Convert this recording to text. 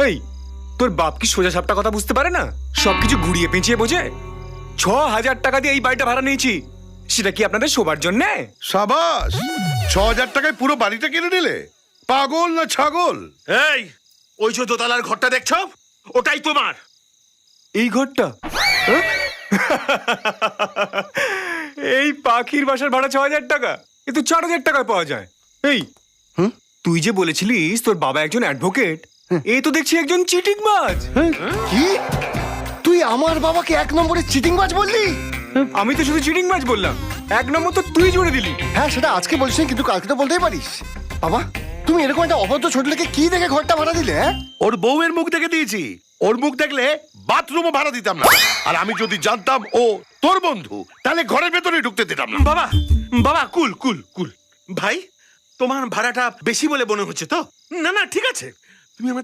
এই তোর বাপ কি সোজা সাপটা কথা বুঝতে পারে না? সবকিছু ঘুরিয়ে পেঁচিয়ে বোঝে। 6,000 টাকা দিয়ে এই বাড়িটা ভাড়া নিয়েছি, সেটা কি আপনাদের শোবার জন্যে? সাবাস, 6,000 টাকায় পুরো বাড়িটা কিনে নিলে? পাগল না ছাগল? এই, ওই যে দোতলার ঘরটা দেখছো, ওটাই তোমার। এই ঘরটা? হ্যাঁ? এই পাখির বাসার ভাড়া 6,000 টাকা, এ তো 4,000 টাকায় পাওয়া যায়। এই তুই যে বলেছিলিস তোর বাবা একজন অ্যাডভোকেট, এ তো দেখছি একজন চিটিংবাজ। কি? তুই আমার বাবাকে 1 নম্বরের চিটিংবাজ বললি? আমি তো শুধু চিটিংবাজ বললাম, 1 নম্বর তো তুই জুড়ে দিলি। হ্যাঁ, সেটা আজকে বলিস নি, কিন্তু কালকে তো বলতেই পারিস। বাবা, তুমি এরকম একটা অভদ্র ছোট লোককে কি দেখে ঘরটা ভাড়া দিলে? হ্যাঁ, ওর বউয়ের মুখ দেখে দিয়েছি। ওর মুখ দেখলে বাথরুমও ভাড়া দিতাম না। আর আমি যদি জানতাম ও তোর বন্ধু, তাহলে ঘরের ভেতরে ঢুকতে দিতাম না। বাবা, বাবা, কুল কুল কুল। ভাই, তোমার ভাড়াটা বেশি বলে মনে হচ্ছে তো? না না, ঠিক আছে, তুমি আমার